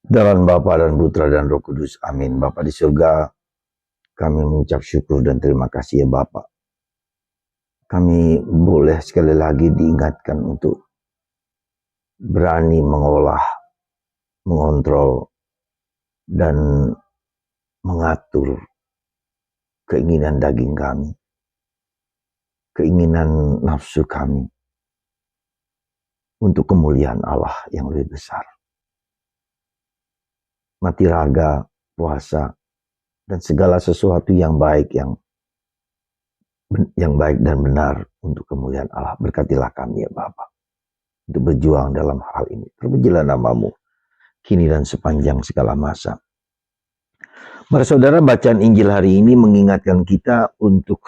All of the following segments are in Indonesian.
Dalam Bapa dan Putra dan Roh Kudus. Amin. Bapa di surga, kami mengucap syukur dan terima kasih ya Bapa. Kami boleh sekali lagi diingatkan untuk berani mengolah, mengontrol, dan mengatur keinginan daging kami, keinginan nafsu kami, untuk kemuliaan Allah yang lebih besar. Mati raga, puasa, dan segala sesuatu yang baik, yang baik dan benar untuk kemuliaan Allah. Berkatilah kami ya Bapa, untuk berjuang dalam hal ini. Terpujilah namamu, kini dan sepanjang segala masa. Para saudara, bacaan Injil hari ini mengingatkan kita untuk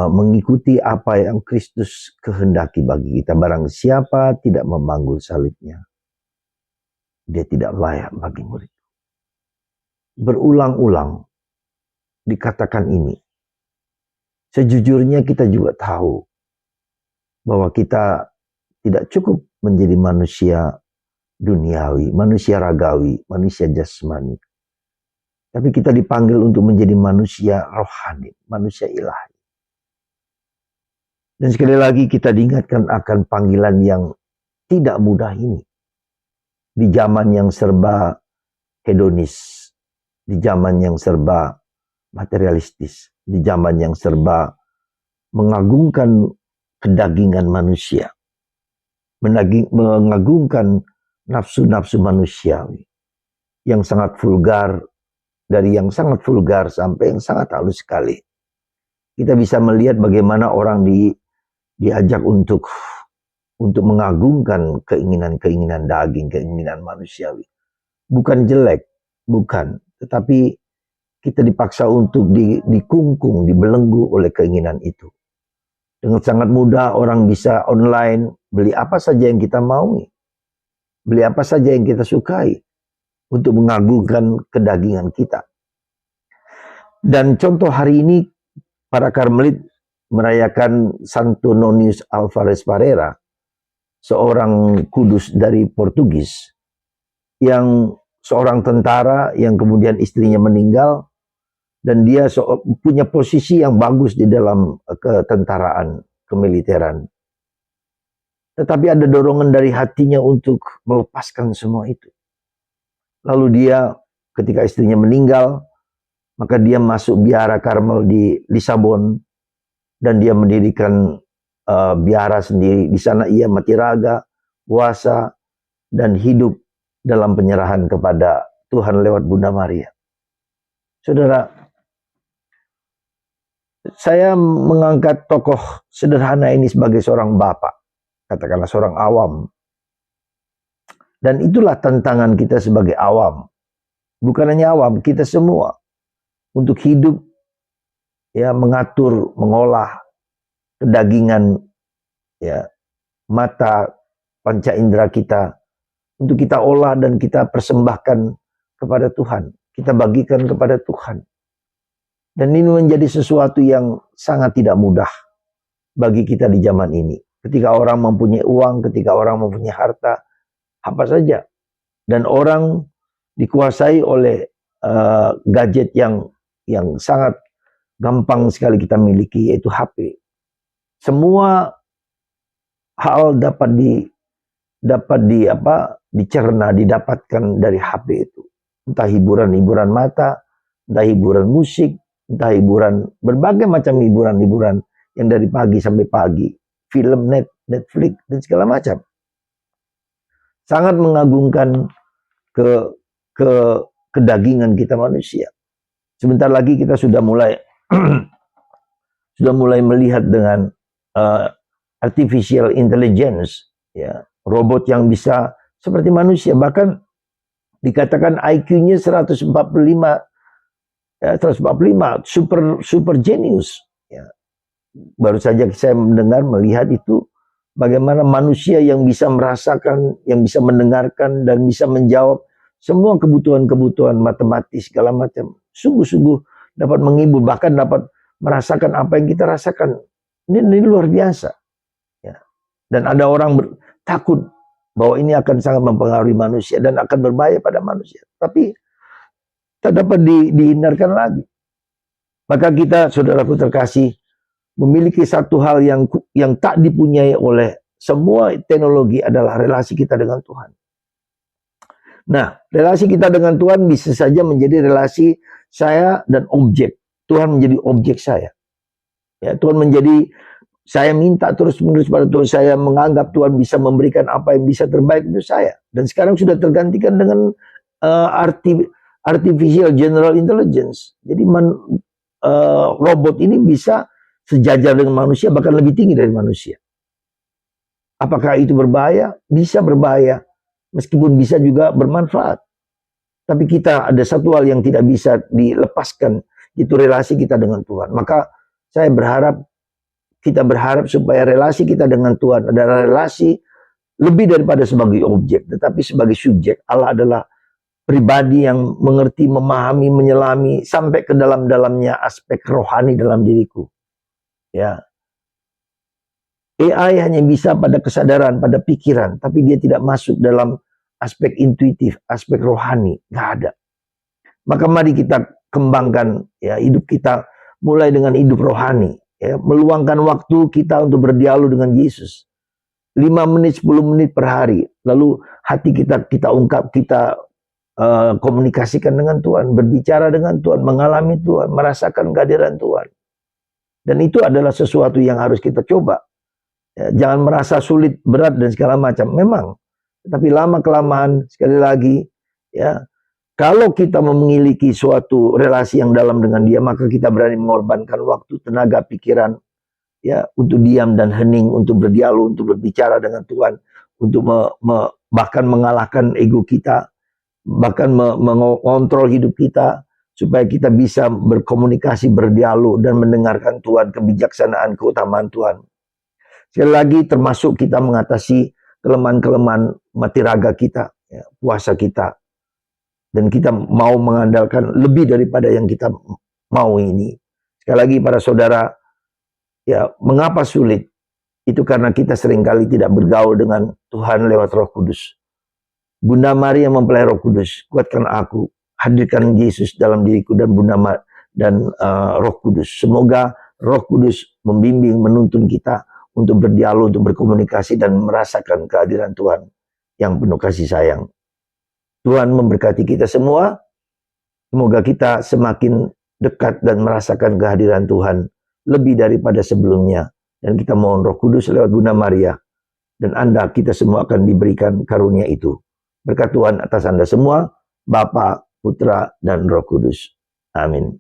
mengikuti apa yang Kristus kehendaki bagi kita. Barang siapa tidak memanggul salibnya, dia tidak layak bagi murid. Berulang-ulang dikatakan ini. Sejujurnya kita juga tahu bahwa kita tidak cukup menjadi manusia duniawi, manusia ragawi, manusia jasmani. Tapi kita dipanggil untuk menjadi manusia rohani, manusia ilahi. Dan sekali lagi kita diingatkan akan panggilan yang tidak mudah ini. Di zaman yang serba hedonis, di zaman yang serba materialistis, di zaman yang serba mengagungkan kedagingan manusia, mengagungkan nafsu-nafsu manusiawi yang sangat vulgar, dari yang sangat vulgar sampai yang sangat halus sekali. Kita bisa melihat bagaimana orang diajak untuk mengagungkan keinginan-keinginan daging, keinginan manusiawi. Bukan jelek, bukan, tetapi kita dipaksa untuk dikungkung, dibelenggu oleh keinginan itu. Dengan sangat mudah orang bisa online beli apa saja yang kita maui, beli apa saja yang kita sukai untuk mengagungkan kedagingan kita. Dan contoh hari ini para Karmelit merayakan Santo Nonius Alvarez Parreira, seorang kudus dari Portugis, yang seorang tentara yang kemudian istrinya meninggal, dan dia punya posisi yang bagus di dalam ketentaraan, kemiliteran. Tetapi ada dorongan dari hatinya untuk melepaskan semua itu. Lalu dia ketika istrinya meninggal, maka dia masuk biara Karmel di Lisabon, dan dia mendirikan biara sendiri. Di sana ia mati raga, puasa, dan hidup dalam penyerahan kepada Tuhan lewat Bunda Maria. Saudara, saya mengangkat tokoh sederhana ini sebagai seorang bapak, katakanlah seorang awam. Dan itulah tantangan kita sebagai awam. Bukan hanya awam, kita semua. Untuk hidup, ya, mengatur, mengolah kedagingan, ya, mata, panca indera kita, untuk kita olah dan kita persembahkan kepada Tuhan. Kita bagikan kepada Tuhan. Dan ini menjadi sesuatu yang sangat tidak mudah bagi kita di zaman ini. Ketika orang mempunyai uang, ketika orang mempunyai harta, apa saja. Dan orang dikuasai oleh gadget yang sangat gampang sekali kita miliki, yaitu HP. Semua hal dapat dicerna, didapatkan dari HP itu. Entah hiburan-hiburan mata, entah hiburan musik, entah hiburan, berbagai macam hiburan-hiburan yang dari pagi sampai pagi, film, Netflix, dan segala macam. Sangat mengagungkan kedagingan kita manusia. Sebentar lagi kita sudah mulai melihat dengan artificial intelligence, ya, robot yang bisa seperti manusia, bahkan dikatakan IQ-nya 145, ya, 145, super genius, ya. Baru saja saya melihat itu, bagaimana manusia yang bisa merasakan, yang bisa mendengarkan dan bisa menjawab semua kebutuhan-kebutuhan matematis segala macam. Sungguh-sungguh dapat menghibur, bahkan dapat merasakan apa yang kita rasakan. Ini luar biasa. Ya. Dan ada orang takut bahwa ini akan sangat mempengaruhi manusia dan akan berbahaya pada manusia. Tapi tak dapat dihindarkan lagi. Maka kita, saudaraku terkasih, memiliki satu hal yang tak dipunyai oleh semua teknologi adalah relasi kita dengan Tuhan. Nah, relasi kita dengan Tuhan bisa saja menjadi relasi saya dan objek. Tuhan menjadi objek saya. Ya, Tuhan menjadi, saya minta terus-menerus pada Tuhan, saya menganggap Tuhan bisa memberikan apa yang bisa terbaik untuk saya. Dan sekarang sudah tergantikan dengan artificial general intelligence. Jadi robot ini bisa sejajar dengan manusia, bahkan lebih tinggi dari manusia. Apakah itu berbahaya? Bisa berbahaya. Meskipun bisa juga bermanfaat. Tapi kita ada satu hal yang tidak bisa dilepaskan, itu relasi kita dengan Tuhan. Maka saya berharap, kita berharap supaya relasi kita dengan Tuhan adalah relasi lebih daripada sebagai objek, tetapi sebagai subjek. Allah adalah pribadi yang mengerti, memahami, menyelami, sampai ke dalam-dalamnya aspek rohani dalam diriku. Ya, AI hanya bisa pada kesadaran, pada pikiran, tapi dia tidak masuk dalam aspek intuitif, aspek rohani, nggak ada. Maka mari kita kembangkan ya hidup kita mulai dengan hidup rohani, ya, meluangkan waktu kita untuk berdialog dengan Yesus. 5 menit, 10 menit per hari, lalu hati kita ungkap, kita komunikasikan dengan Tuhan, berbicara dengan Tuhan, mengalami Tuhan, merasakan kehadiran Tuhan. Dan itu adalah sesuatu yang harus kita coba. Ya, jangan merasa sulit, berat dan segala macam. Memang, tapi lama kelamaan sekali lagi, ya, kalau kita memiliki suatu relasi yang dalam dengan Dia, maka kita berani mengorbankan waktu, tenaga, pikiran, ya, untuk diam dan hening, untuk berdialog, untuk berbicara dengan Tuhan, untuk bahkan mengalahkan ego kita, bahkan mengontrol hidup kita, supaya kita bisa berkomunikasi, berdialog, dan mendengarkan Tuhan, kebijaksanaan, keutamaan Tuhan. Sekali lagi, termasuk kita mengatasi kelemahan-kelemahan mati raga kita, ya, puasa kita, dan kita mau mengandalkan lebih daripada yang kita mau ini. Sekali lagi para saudara, ya, mengapa sulit? Itu karena kita seringkali tidak bergaul dengan Tuhan lewat Roh Kudus. Bunda Maria mempelai Roh Kudus, kuatkan aku, hadirkan Yesus dalam diriku dan Roh Kudus. Semoga Roh Kudus membimbing, menuntun kita untuk berdialog, untuk berkomunikasi dan merasakan kehadiran Tuhan yang penuh kasih sayang. Tuhan memberkati kita semua. Semoga kita semakin dekat dan merasakan kehadiran Tuhan lebih daripada sebelumnya. Dan kita mohon Roh Kudus lewat Bunda Maria. Dan Anda, kita semua akan diberikan karunia itu. Berkat Tuhan atas Anda semua, Bapa, Putra, dan Roh Kudus. Amin.